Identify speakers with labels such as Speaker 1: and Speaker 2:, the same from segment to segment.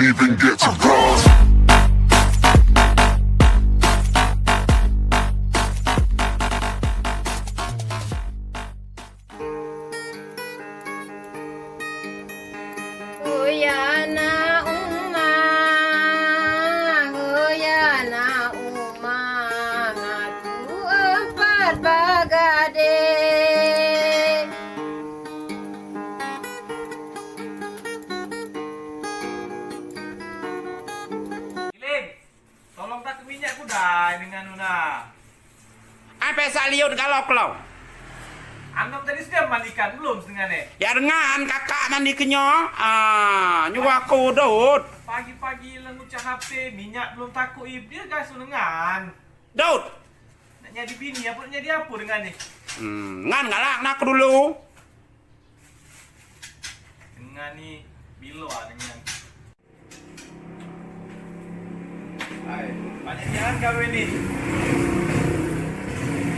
Speaker 1: even get to cross.
Speaker 2: Huyana umah, ngatu empat bagade.
Speaker 3: Giling, tolong tak ke minyak ku dah dengan Nuna.
Speaker 4: Apa saliut kalau kau?
Speaker 3: Anggap tadi sudah mandikan belum setengah nih?
Speaker 4: Ya dengan kakak mandi kenyo. Nyuruh aku Daud.
Speaker 3: Pagi-pagi lengucah HP, minyak belum takut dia guys dengan.
Speaker 4: Daud.
Speaker 3: Nak jadi bini apa nak jadi apa dengan ni?
Speaker 4: Ngan galak nak dulu.
Speaker 3: Dengan ni bilo dengan. Hai, banyak jangan kau ni.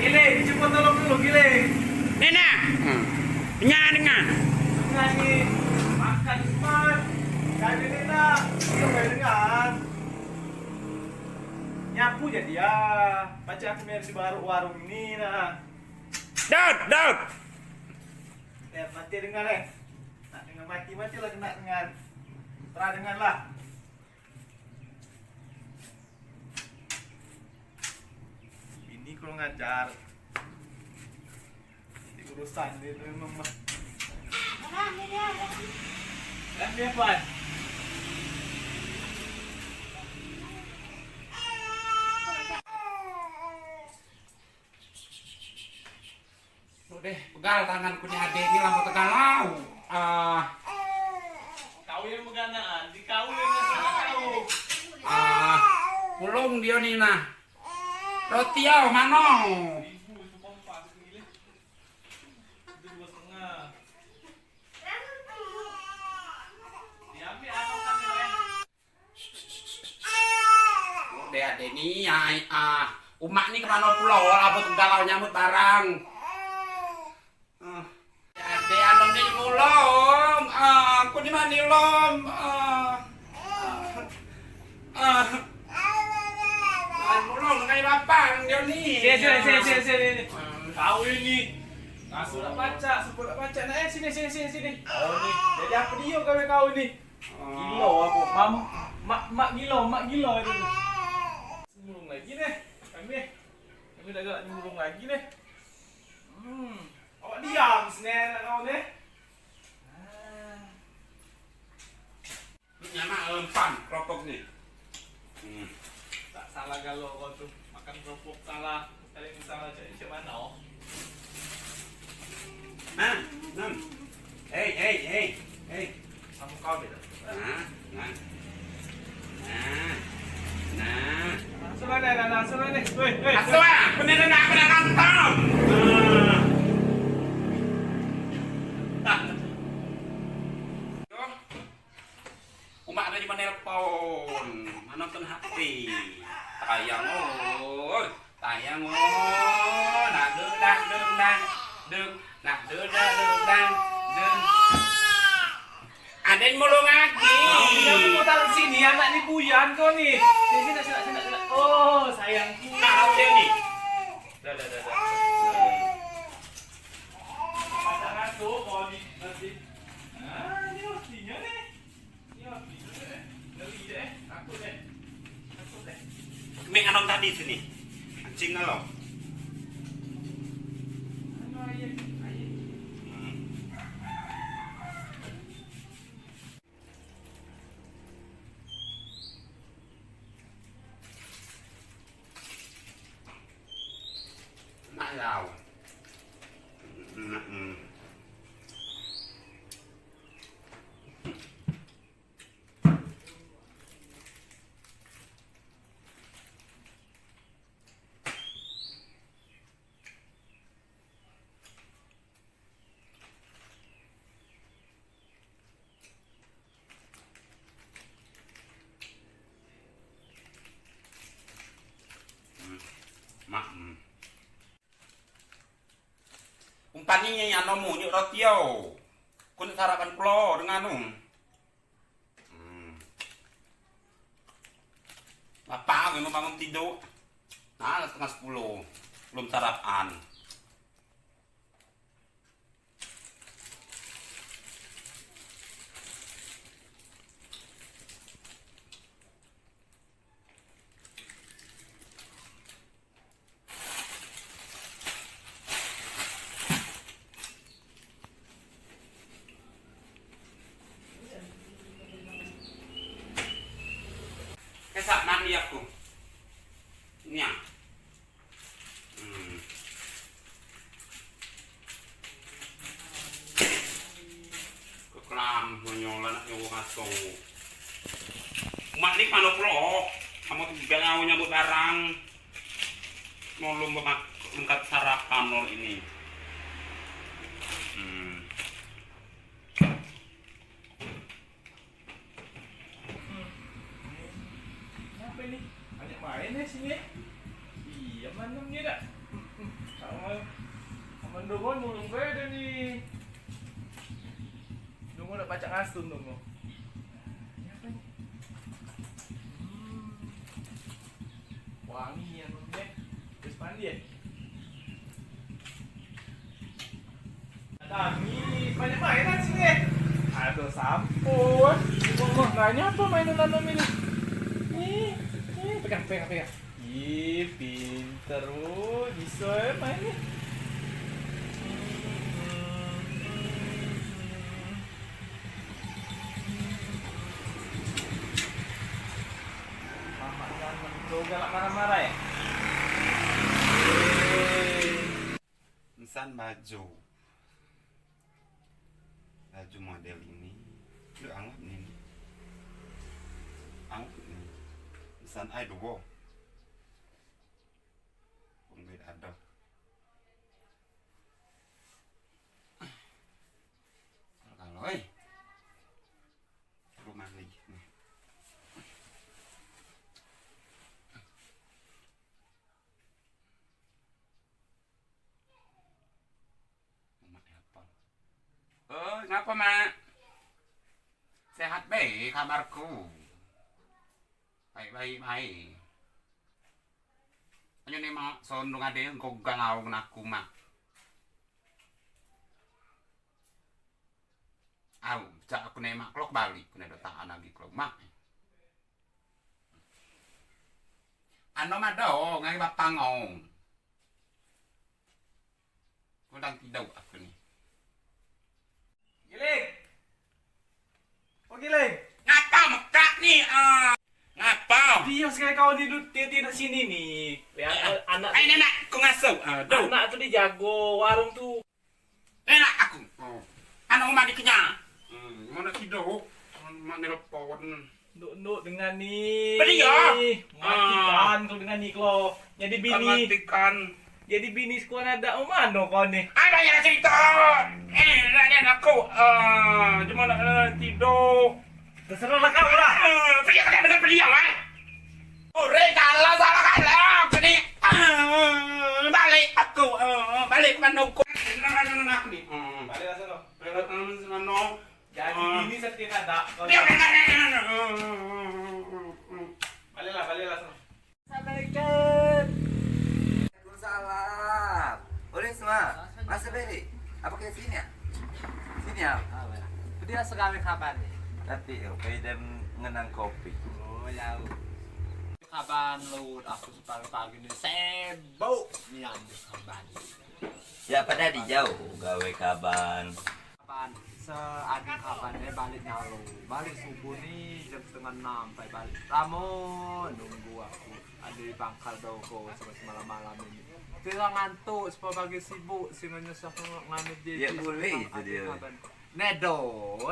Speaker 3: Giling, jemput tolong dulu Giling.
Speaker 4: Nena. Dengan.
Speaker 3: Dengan ni makan cepat. Kali ni nak, kita boleh dengan. Nyapu jadi ya. Baca aku di baru warung ini nah.
Speaker 4: Daud.
Speaker 3: Mati dengan nak dengan mati lah kena dengan. Terah dengan lah. Ini kalau ngajar. Di urusan dia tu memang mah. Dan dia puan.
Speaker 4: Deh, pegal tanganku ni adik ni lampu tegalau.
Speaker 3: Kau yang meganaan, di kau yang kau.
Speaker 4: Pulung dia ni nah. Roti au mano.
Speaker 3: Ibu cuma 4 gila. Itu 2,5. Diambil apa kan ya?
Speaker 4: Deh adik ni umak ni kemana pulau apa tegalau nyambut barang. Adik anom ni mulong. Aku ni mani lom. Mulong dengan bapang dia ni.
Speaker 3: Sini. Kau ini. Kasut nak baca, sebut nak baca nak sini. Oh ni, jadi apa dia kau ni? Gila aku. Mak gila itu. Nyurung lagi ni. Kami dah galak nyurung lagi ni. Awak diam sini nak kau ni.
Speaker 4: Nyama empan keropok ni.
Speaker 3: Tak salah kalau kau tu makan kerupuk salah. Kali ni salah cari macam mana?
Speaker 4: Hei.
Speaker 3: Sama kau beda.
Speaker 4: Nah.
Speaker 3: Suruh ni. Weh.
Speaker 4: Aswa, bener nak kantong. Umak ada di mana telepon, mana pun HP. Tayang nak deng. Ada yang mulung lagi.
Speaker 3: Kau mau taruh sini anak ni buyan kau ni. Sini. Oh, sayangku.
Speaker 4: Nah, dia ni.
Speaker 3: Dah. Pasangan tu mau di nanti. Ni hostinya ni. Ngeri deh. Takut deh.
Speaker 4: Ming anom tadi sini. Anjing lo.
Speaker 3: Ayah.
Speaker 4: Nak lau. Umpaninya yang nomu nyuk rotio. Kun sarapan pulau dengan memang bangun tidur. Nah, setengah 10. Belum sarapan. Kesak nani aku. Ini ya. Kekelam menyola nak nyowo kaso. Mak ni pano pro. Kamu tuh juga nyawa nyambut barang. Mau lomba lengkap sarapan lor ini.
Speaker 3: Apa ini? Banyak main ya sini. Iya, manum ni dah. Kamu mendungun mulung beda nih. Dungu nak baca ngasun dungu. Ini apa ini? Wangi ya nunggu. Terus mandi ya? Ada ini banyak mainan sini. Aduh sampun. Oh, nanya apa mainan nanam ini? Pegang. Ih, pinter. Bisa ya mainnya. Mama jangan tuh galak marah-marah ya.
Speaker 4: Insan baju model ini lu anggap nih insan ai dua pembeda ada kalau rumah nih ngapa mak? Sehat baik kabarku. Baik. Hanya ni mak sondong ade engkau galau aku mak. Cak aku nih mak klok balik, aku nih dotaan lagi klok mak. Ano mado ngai bapangong. Kudang tidaw aku nih.
Speaker 3: Giling. Oh Giling.
Speaker 4: Ngapa mekak nih? Ngapa?
Speaker 3: Dia sekali kau di sini nih. Lihat anak.
Speaker 4: Ini nak aku ngasuh.
Speaker 3: Anak tuh dijago warung tuh.
Speaker 4: Enak aku. Anak rumah dikenyang. Mana tidur? Mana telepon?
Speaker 3: Nduk dengan nih.
Speaker 4: Beli ya?
Speaker 3: Matikan kalau dengan nih kalau jadi bini.
Speaker 4: Matikan.
Speaker 3: Jadi bini sekolah ada umano kau nih.
Speaker 4: Ada yang cerita. Nak aku. Cuma nak tidur.
Speaker 3: Terserah lah kau lah.
Speaker 4: Pergi ke dengan beliau Ore kalau salah kalau ini balik aku balik ke Manoko. Nak ni.
Speaker 3: Balik lah sana.
Speaker 4: Balik ke Manoko.
Speaker 3: Jadi bini setiap ada. Balik lah sana.
Speaker 1: Assalamualaikum. Waalaikumsalam. Boleh semua? Masa beri? Apa ke sini ya? Sini ya?
Speaker 5: Dia sekali kapan nih?
Speaker 1: Tapi kayak dia mengenang kopi.
Speaker 5: Oh ya. Kapan lu aku pagi ini sibuk nih ambil kapan.
Speaker 1: Ya pada di jauh gawe kaban.
Speaker 5: Kapan? Seadik kapan balik nyalu. Balik subuh nih jam 5:30 sampai balik. Ramon nunggu aku. Ada di pangkal doko sampai malam-malam ini. Tidak ngantuk, supaya pagi sibuk, singa nyesah ngambil dia.
Speaker 1: Ya boleh itu dia.
Speaker 5: Nedo,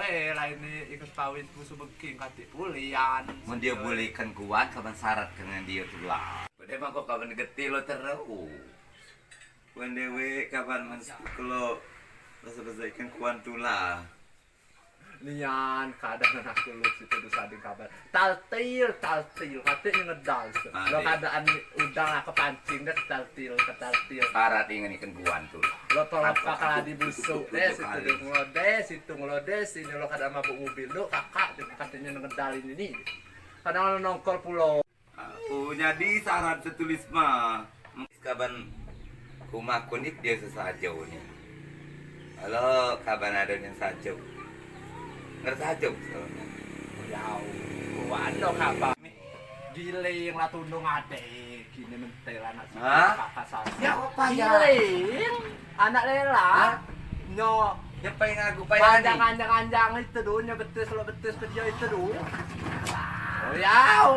Speaker 5: lain ini ikut pawit musuh beking kati pulian.
Speaker 1: Mau dia bolehkan kuat kapan syarat dengan dia tuh lah. Pada mah kok kapan geti lo terus. Dewe kapan kalau bahasa ikan kuan tuh lah.
Speaker 5: Nian keadaan aku lu situ tuh sading kabar taltil katanya ngedal lo keadaan udang aku pancing deh taltil
Speaker 1: Parat ingin ikan kuan tuh.
Speaker 5: lo tolak kakak di busuk deh situ ngelodes ini lo keadaan mabuk mobil lo kakak katanya ngedal ini kadang lo nongkol pulau
Speaker 1: Aku jadi syarat tertulis mah. Kaban rumah kunik dia sesajau nih. Halo, kaban ada yang sajau. Ngersajau soalnya.
Speaker 5: Yau, wano kapan? Giling lah tundung ade, kini mentel anak si
Speaker 1: Hah?
Speaker 5: kakak saya.
Speaker 1: Ya apa ya?
Speaker 5: Giling, anak lela, nyo,
Speaker 1: Ya pengen aku payah nih.
Speaker 5: panjang itu dulu, nyo betes ke dia itu dulu. Oh yau,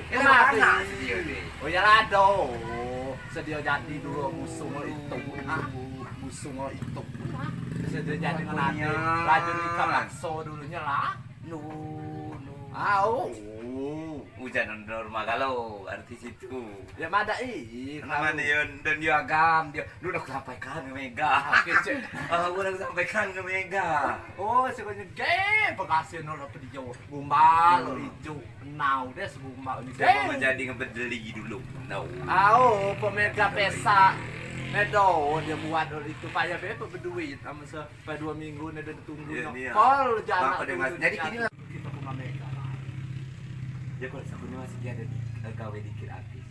Speaker 1: Kenapa anak dia deh?
Speaker 5: oh ya lado, sedia jadi dulu musuh itu, musuh itu. Sedia jadi ngenate, laju ikan bakso dulunya lah.
Speaker 1: Nu.
Speaker 5: Au.
Speaker 1: Hujan normal kalau artis itu.
Speaker 5: Ya mada ih.
Speaker 1: Nama dia dan dia agam dia. Lu udah sampaikan ke Mega.
Speaker 5: Kece.
Speaker 1: Udah sampaikan ke Mega.
Speaker 5: Oh, sebenarnya game pekasih nol apa dia. Bumbal hijau. Nau deh sebumbal ini.
Speaker 1: Saya mau menjadi ngebedeli dulu. No.
Speaker 5: Au, pemega pesa. Nedo dia buat itu payah bepe berduit sama sampai 2 minggu nedo ditunggu.
Speaker 1: Iya, iya.
Speaker 5: Kol jalan.
Speaker 1: Bang, pada mas- jadi gini lah.
Speaker 5: kita ke Mega.
Speaker 1: Ya kalau sakunya masih dia ada gawe dikit habis.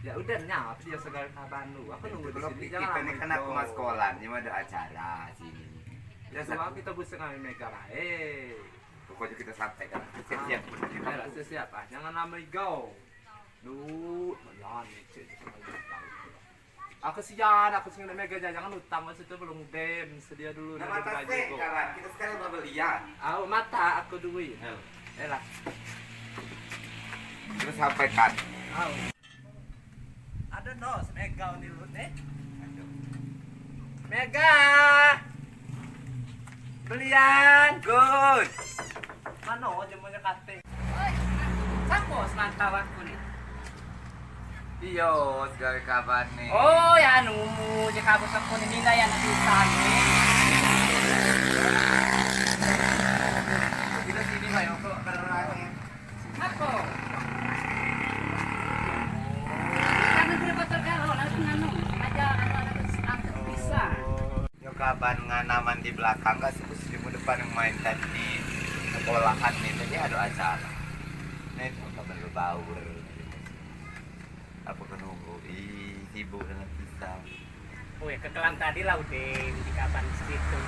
Speaker 5: Ya udah nyap dia segala kabar lu. Aku nunggu di
Speaker 1: Kalau
Speaker 5: sini
Speaker 1: kita ini kan aku mas sekolah, ini mah ada acara sini.
Speaker 5: Ya semua kita bisa ngambil Mega lah.
Speaker 1: Pokoknya kita sampai kan. Siap-siap.
Speaker 5: Ya lah, siap ah. Jangan lama go. Duh, malah nih cek sama utang. Aku sian, aku sing Mega jangan utang mas itu belum game. Sedia dulu
Speaker 1: Nama
Speaker 5: nanti
Speaker 1: tasnya
Speaker 5: go.
Speaker 1: kawan, kita sekarang mau belian.
Speaker 5: Aku mata aku duit. Lah.
Speaker 1: Terus sampaikan.
Speaker 5: Au. Ada no, Mega ini lu nih. Mega. Belian.
Speaker 1: Good.
Speaker 5: Mano jemunya kate.
Speaker 2: Sako semantau aku nih.
Speaker 1: Iyo, segala kabar nih.
Speaker 2: Oh ya numu je kabus aku ni nila yang bisa ni.
Speaker 1: Kita sini lah yang kok kerangnya.
Speaker 2: Ako. Kami berapa tergalo langsung anu aja anu angkat bisa.
Speaker 1: Yo kabar nganaman di belakang gak sih di depan yang main tadi sekolahan nih tadi ada acara. Nah itu kabar berbaur. Apa kenunggu? Ih, sibuk dengan pisang.
Speaker 2: Oh ya kekelam tadi lah udah di kapan situ.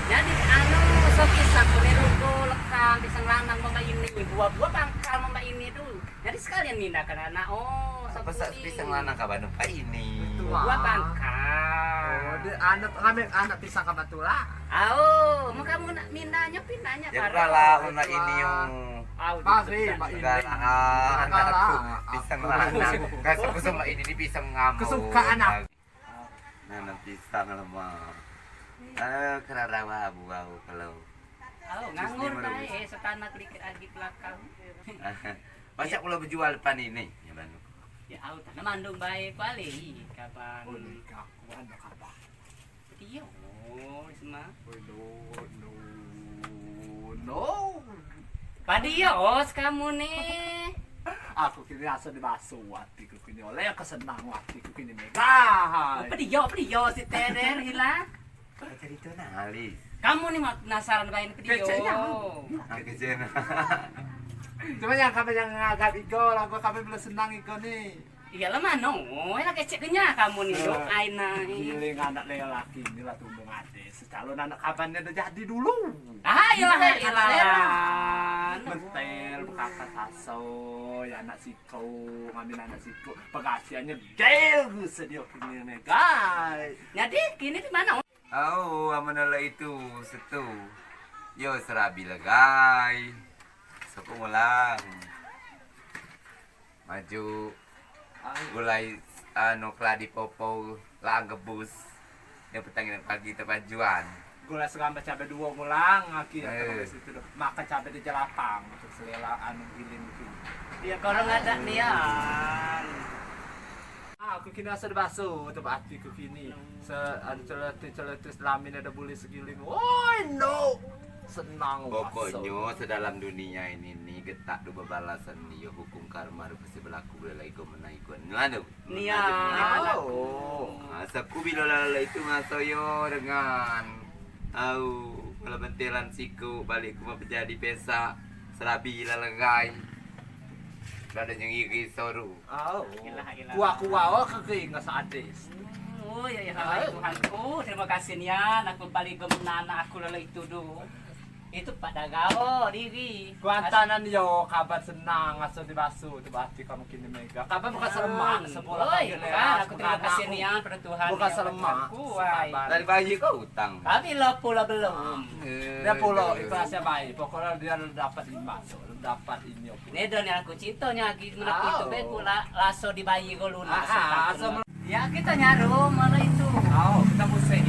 Speaker 2: Jadi anu sok kisah ruko lekang pisang lanang mama ini buah-buah pangkal mama ini tuh. Jadi sekalian mindah ke anak. Oh, sok
Speaker 1: Apa sak pisang lanang kabar apa ini?
Speaker 2: buah pangkal.
Speaker 5: Oh, dia anak ngambil anak pisang ke Batula.
Speaker 2: Oh, mau kamu nak pindahnya
Speaker 1: Ya kalah una ini yung
Speaker 5: Pasti, Pak ini.
Speaker 1: anakku pisang lanang. Kasi gusto mo ini pisang ngamo.
Speaker 5: Kesukaan aku.
Speaker 1: Nah, pisang lemah. Kerarawa abu-abu kalau.
Speaker 2: Oh, nganggur tayo setanak dikit lagi belakang.
Speaker 1: Masa kalau berjual depan ini, ya Bang.
Speaker 2: Ya, au tak namandong baik bali kapan.
Speaker 5: Boleh aku ada kabar.
Speaker 2: Iyo, semua.
Speaker 5: No.
Speaker 2: Padios kamu nih.
Speaker 5: Aku kini asa di baso hatiku kini oleh kesenang hatiku kini Mega.
Speaker 2: Padios si Teder hilang.
Speaker 1: Cerita na alis.
Speaker 2: Kamu nih mau penasaran bayin padios.
Speaker 5: Kecenya.
Speaker 1: Aku jen.
Speaker 5: Cuma yang kami yang ngagap iko, lagu kami belum senang iko nih.
Speaker 2: Iya lah mano, enak keceknya kamu nih doain naik.
Speaker 5: Giling anak lelaki ini lah tumbang ade. Secalon anak kabarnya udah jadi dulu.
Speaker 2: Ah, iyalah.
Speaker 5: Mentel, berkata saso, ya anak siko, ngambil anak siko. Pegasiannya gel, sedia kini Mega.
Speaker 2: Jadi kini di mana?
Speaker 1: Oh, amanala itu setu. Yo serabi lagay. Soko mo lang. Maju gulay kladi popo lang gabus. Yang petangin pagi terpajuan.
Speaker 5: Gula seramba cabai 2 mulang, akhirnya
Speaker 1: Eh.
Speaker 5: situ makan cabai di jelapang untuk selera anu giling itu.
Speaker 2: Ya kalau nggak ada nian.
Speaker 5: Aku kini asal baso, tempat hatiku kini. Anu celetus lamin ada boleh segiling. Oh no, senang
Speaker 1: Pokoknya sedalam dunia ini nih getak dua balasan dia hukum karma pasti berlaku lagi kau menaikkan. Lalu.
Speaker 2: Nian.
Speaker 5: Oh,
Speaker 1: Saku bila lala itu ngasoyo dengan kalau bentelan siku balik kuma menjadi pesa serabi lalagay. Ada yang iri soru.
Speaker 5: Oh.
Speaker 2: Ilah, ilah.
Speaker 5: Kuah-kuah oh keging sadis.
Speaker 2: Oh ya ya Tuhanku, terima kasih Nian, aku paling gemena aku lala itu do. Itu Pak Dagao diri.
Speaker 5: Kuantanan yo kabar senang aso dibasu tibati kamu kini mega. Kabar bukan selemak sekolah
Speaker 2: Oi, kan aku terima kasih Nian pada Tuhan.
Speaker 5: Bukan selemak.
Speaker 1: Dari bayi kau utang.
Speaker 2: Tapi lo pula belum.
Speaker 5: Dia pulau itu hasil baik. Pokoknya dia dapat 5, dapat ini.
Speaker 2: Ini don yang aku cintonya gimana itu be pula laso di bayi ko luna. Ya kita nyaru malah itu.
Speaker 5: Oh, kita musik.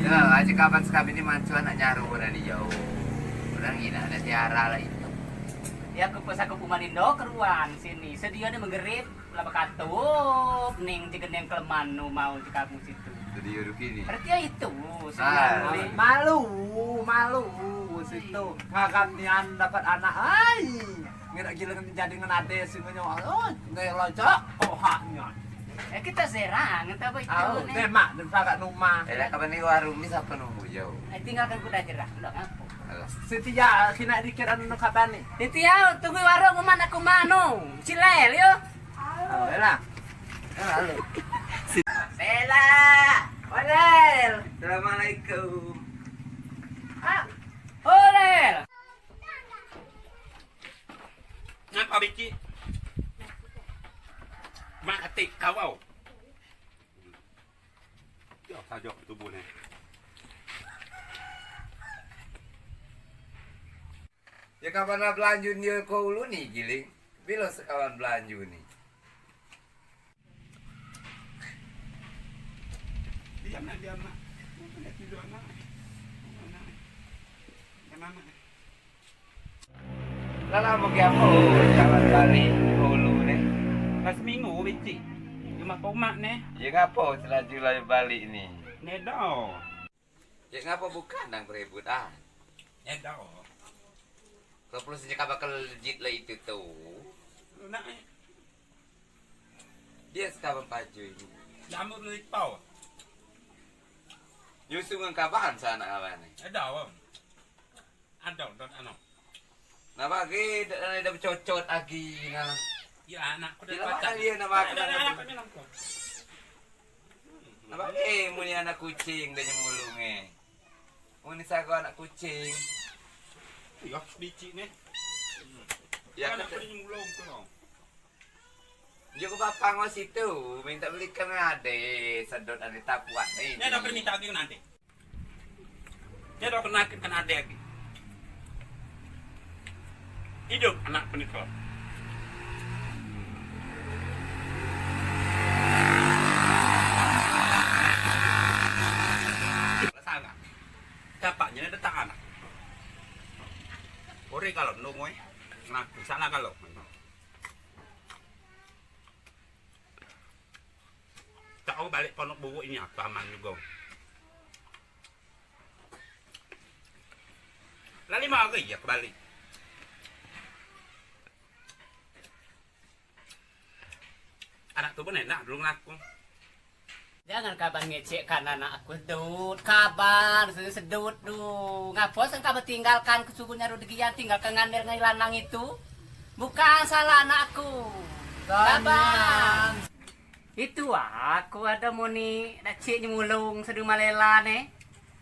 Speaker 1: Ya, aja kapan sekali ini mancu anak nyaru dari jauh. Orang gila ada tiara lah itu.
Speaker 2: Ya aku pas aku pumanindo keruan sini. Sedia dia menggerit laba katup ning tigeneng keleman nu mau di kamu situ.
Speaker 1: Jadi yuruk ini.
Speaker 2: Berarti ya itu
Speaker 1: Ah.
Speaker 2: sebenarnya.
Speaker 5: Malu situ. Ngagam nian dapat anak. Ai. Ngira gila jadi ngenade sing nyo. Oh, ngelojok kok haknya.
Speaker 2: Kita serang, entah apa itu.
Speaker 5: Oh, tema dan pakai rumah.
Speaker 1: Kapan nih warung ini siapa nunggu jauh?
Speaker 2: Tinggalkan kuda jerah, udah ngapo.
Speaker 5: Setia kena dikira nu kabani.
Speaker 2: Titia, tunggu warung mana aku mano. Cilel yo.
Speaker 5: Oh, lah.
Speaker 1: Halo.
Speaker 2: Bella. Orel.
Speaker 1: Assalamualaikum.
Speaker 2: Ah. Orel.
Speaker 4: Ngapa biki? Mak ketik kau au. Ya, sajok tubuh ni.
Speaker 1: Ya kapan lah belanjun dia kau lu nih giling? Bila sekawan belanjun nih?
Speaker 4: Diam nak. Nak tidur nak. Mana?
Speaker 1: Lala mau ke apa? Kawan balik hulu nih.
Speaker 4: Pas minggu biki. Cuma kau mak ni.
Speaker 1: Ya ngapa selanjutnya balik nih?
Speaker 4: Nedo.
Speaker 1: Ya ngapa bukan nang perebutan?
Speaker 4: Nedo.
Speaker 1: Kau perlu sejak bakal legit lah itu tuh.
Speaker 4: Nak
Speaker 1: Dia sekawan baju ini.
Speaker 4: jamu ni pau.
Speaker 1: Nyusul dengan kapan sana kawan nih?
Speaker 4: Ada. Ada don ano.
Speaker 1: Nah bagi ada bercocot lagi nah.
Speaker 4: Ya anak aku
Speaker 1: Dia
Speaker 4: dah
Speaker 1: makan
Speaker 4: baca.
Speaker 1: dia nama
Speaker 4: Ada anak aku bilang kau.
Speaker 1: Nah bagi muni anak kucing dan nyemulungnya. Muni sago anak kucing.
Speaker 4: Ya biki ni.
Speaker 1: Ya
Speaker 4: Anak
Speaker 1: kata,
Speaker 4: aku ni mulung tu.
Speaker 1: Joko bapak ngos itu minta belikan ade sedot ade tapuan
Speaker 4: Ni ada perminta lagi nanti. Dia dah kena ada lagi. Hidup anak penikah. Salah. Dapatnya ada tak anak. Ori kalau nunggu ngaku sana kalau. Tahu balik pondok buku ini apa aman juga. Lalu mau ke ya kembali. Anak tu pun enak belum ngaku.
Speaker 2: Jangan kabar ngecekkan anak aku sedut, kabar sedut du. Ngapo sang kabar tinggalkan kesubuhnya rudigian tinggalkan ngander ngai lanang itu. Bukan salah anakku. Kabar. Itu aku ada muni dacik nyemulung sedu malela ne.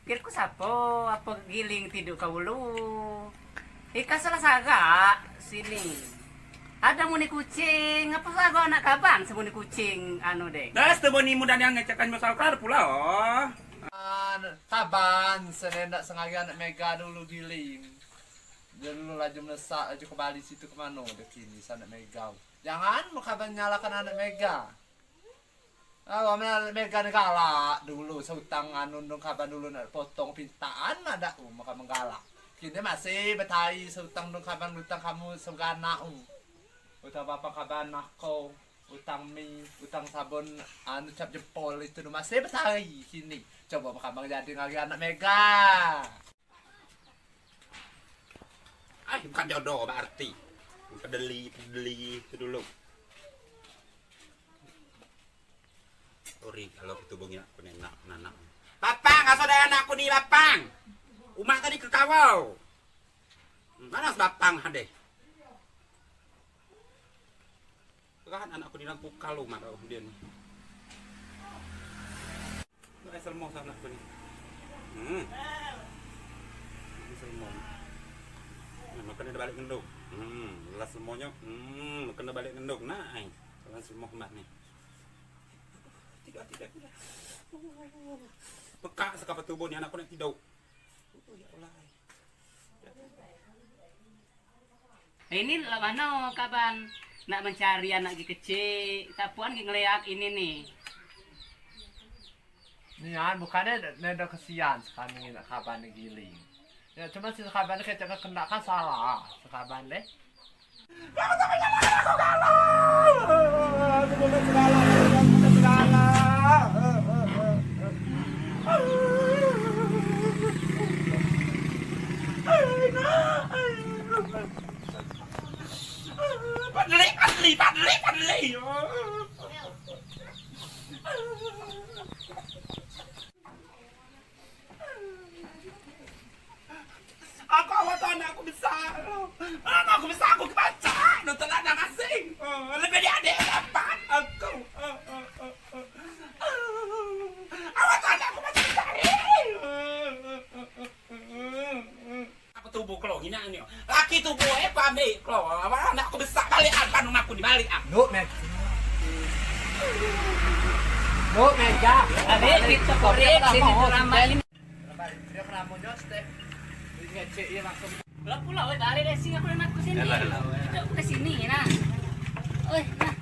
Speaker 2: Kirku sapo apa giling tidur kau lu. Ika salah saga sini. Ada muni kucing, apa saga anak kaban semuni kucing anu deh.
Speaker 4: Das tu boni muda yang ngecekan masalah kar pula. Oh.
Speaker 5: Taban, senendak sengaja anak mega dulu giling. Dulu laju melesak, laju ke Bali situ kemana udah kini sana mega. Jangan mau kabar nyalakan anak mega. Oh, anak mega ni galak dulu seutang anu dong kabar dulu nak potong pintaan ada maka menggalak. Kini masih betai seutang dong kabar utang kamu segana utang bapak kabar nako. Utang mie, utang sabun, anu cap jempol itu masih betai kini. Coba makabang jadi lagi anak mega.
Speaker 4: Ay, bukan jodoh berarti. Pedeli itu dulu. Ori kalau itu bunyi aku nenak nanak. Bapang, asal ada anakku nih bapang. Umat tadi ke kawau. Mana bapang hade? Kan anakku di lampu kalau marah dia nih. Ini sermong sama anakku nih. Ini sermong. Makanya udah balik ngenduk. Lelas semuanya. Makanya balik ngenduk. Nah, kalau sermong mat nih. Tidak. Peka sekapa tubuh nih anakku nih tidak. Ya Allah.
Speaker 2: Ini lah mana kapan nak mencari anak kecil, tapuan ngeliat ini nih.
Speaker 5: Nian bukannya ada kesian sekarang ini kaban giling. Ya cuma si kaban kayak kena kan salah sekaban deh.
Speaker 4: Padli. Aku awal tahun aku besar. Aku besar aku kebaca. Nonton anak asing. Lebih dari adik dapat aku. Awal tahun aku masih besar. Apa tubuh kalau hina ini? Laki tubuh pamit kalau anak aku besar balik apa rumah aku dibalik ah.
Speaker 5: Nuk meja.
Speaker 2: Adik kita korek sini ramai.
Speaker 5: Dia pernah mau nyostek. Ngecek ya langsung.
Speaker 2: Lah pula weh balik dari sini aku nak ke sini. Kita ke sini nah. Oi, nah.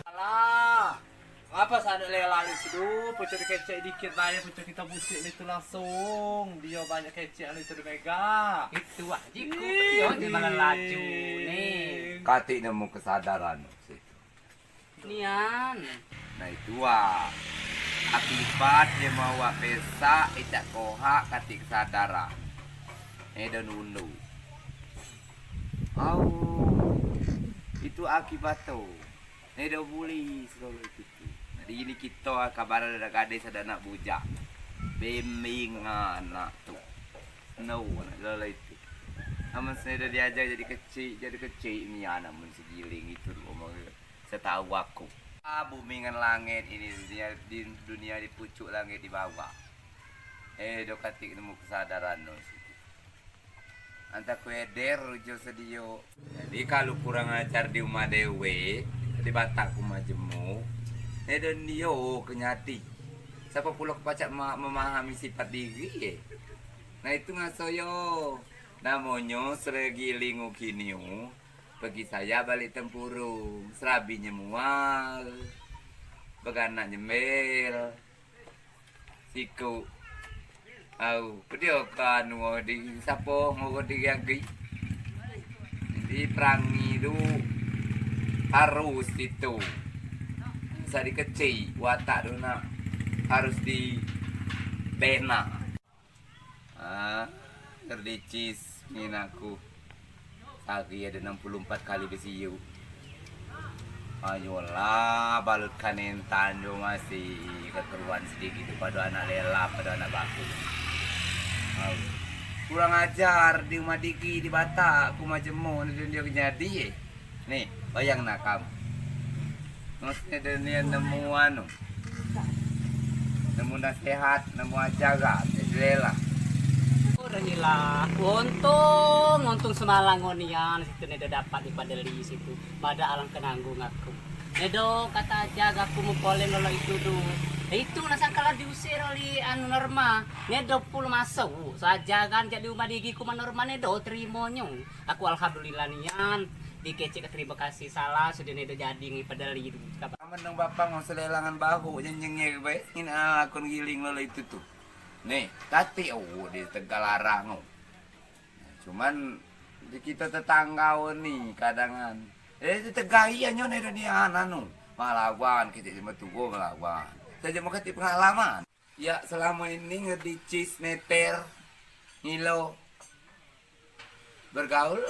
Speaker 5: Alah. Apa sana lelali situ, pucuk kecek dikit aja, pucuk kita busik itu langsung. Dia banyak kecek itu dimega.
Speaker 2: Itu aja ku. Yo jangan laju nih.
Speaker 1: Kati nemu kesadaran sih.
Speaker 2: Nian.
Speaker 1: Nah itu akibat dia mau pesa itak koha kati kesadaran. Dan undu. Itu akibat tuh. Dah boleh selalu itu. Jadi ini kita kabar ada gadis ada anak bujak. Bimbing anak tuh. No, anak itu. Aman saya dah diajar jadi kecil ini anak men segiling itu ngomong. Saya tahu aku. Bumingan langit ini di dunia di pucuk langit di bawah. Do katik nemu kesadaran no. Anta kueder rujuk sedio. Jadi kalau kurang ajar di rumah dewe, di batak rumah jemu, dan dia kenyati. Siapa pula kepacak memahami sifat diri Nah itu ngasoyo. Namanya seregilingu kiniu. Bagi saya balik tempurung, serabinya mual, beganak nyemel, siku, pediokan mau di sapo mau digagi, di perangi itu harus itu, bisa dikecil, watak dona harus di bena, terdicis minaku. Lagi ada 64 kali besiu. Ayolah balutkan entan jo masih kekeruan sedikit pada anak lela pada anak baku. Kurang ajar di rumah Diki di Batak aku majemu dan dia jadi. Nih bayang nak kamu. Maksudnya dia nemu anu. Nemu nasihat, nemu ajaran, lela.
Speaker 2: Nila untung semalang ngonian situ nedo dapat di padeli situ pada alang kenanggung aku nedo kata jaga aku mukolin lo itu itu nasa kala diusir oleh anu norma nedo pul masuk saja kan jadi rumah digi ku norma nedo terimonya aku alhamdulillah nian dikecek terima kasih salah sudah nedo jadi ngi padeli itu
Speaker 1: kapan dong bapak ngau selelangan bahu nyenyengnya baik ini akun giling lo itu tuh. Nih, tati di Tegalarang. Cuman di kita tetangga nih kadangan. Di Tegahian nyon ada di anu. Malawan kita cuma tunggu malawan. Saya mau kati pengalaman. Ya selama ini ngedicis neter ngilo bergaul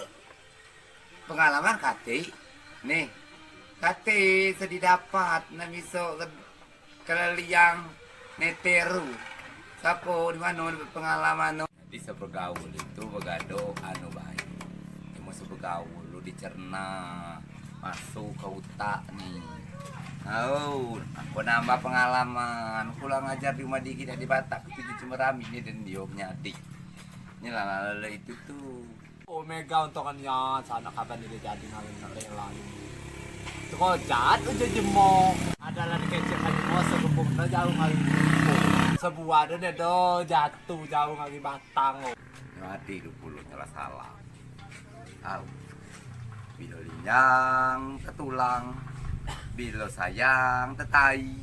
Speaker 1: pengalaman kati. Nih, kati sedih dapat namiso keleliang neteru. Sako di mana pengalaman no? Bisa bergaul itu begado anu baik. Kamu bergaul lu dicerna masuk ke utak nih. Oh, aku nambah pengalaman. Pulang ngajar di rumah dikit di Batak itu di Cimerami ini dan diomnya adik. Ini lala itu tuh.
Speaker 5: Omega untuk kanya sana kapan dia jadi ngalin yang lain. Terojat aja jemok. Ada lagi kecil lagi mau sebelum jauh ngalin. Sebuah ada deh do jatuh jauh ngalin batang.
Speaker 1: Mati 20 telah salah. Tahu. Bilo linyang ketulang. Bilo sayang tetai.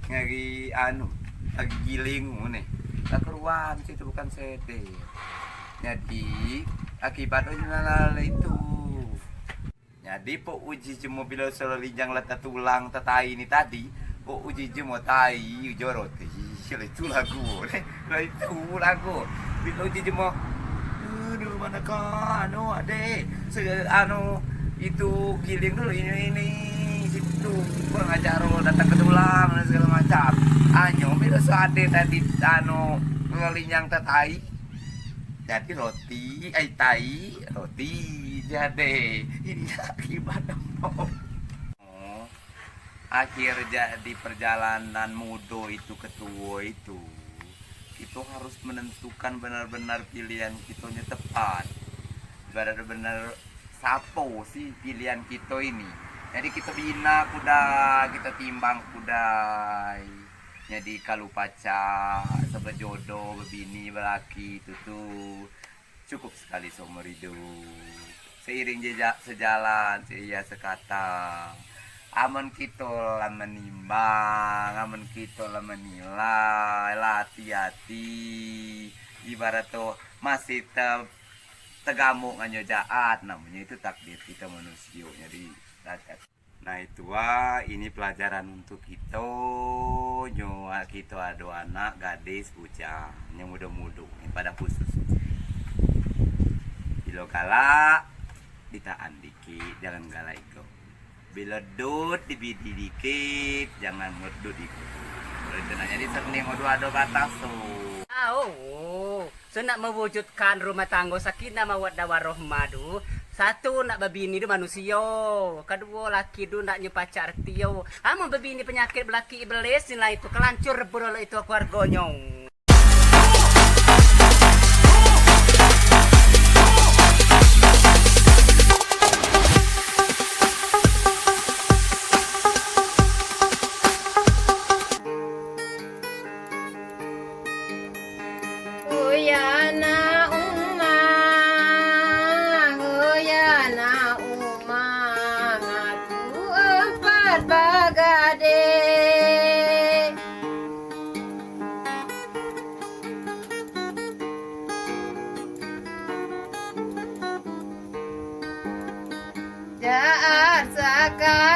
Speaker 1: Ngagi lagi giling nih. Tak keruan situ bukan sede. Jadi akibatnya itu. Jadi po uji jemo bila selinjang letak tulang tetai ini tadi, po uji jemo tai joroti. Itu lagu, lah itu lagu. Bila uji jemo, di rumah nak ade, itu giling dulu ini situ. Gua ngajar datang ke tulang dan segala macam. Anyo bila ade tadi ngelinyang tetai. Jadi roti, roti jadi ini akibat oh. Akhir jadi perjalanan mudo itu ketua itu harus menentukan benar-benar pilihan kitanya tepat, benar-benar sapo sih pilihan kita ini. Jadi kita bina kuda, kita timbang kuda. Jadi kalau pacar, sebejodoh, bebini, belaki itu tuh cukup sekali seumur hidup. Seiring jejak sejalan, seia sekata. Aman kita lah menimbang, aman kita lah menilai, lah hati-hati. Ibarat tuh masih tegamuk nganyo jahat, namanya itu takdir kita manusia. Jadi nah itu ini pelajaran untuk kita nyoa kita ada anak gadis bocah yang muda-muda pada khusus bila galak ditahan dikit jangan galak itu bila dud dibidi dikit jangan ngedut dikit jadi seni mau ada batas tuh.
Speaker 2: So nak mewujudkan rumah tangga sakinah mawaddah warahmah satu nak babini tu manusia, kedua laki tu nak pacar tio. Amun babini penyakit belaki iblis nilai itu kelancur rebul itu keluarganya.
Speaker 6: Jaat saka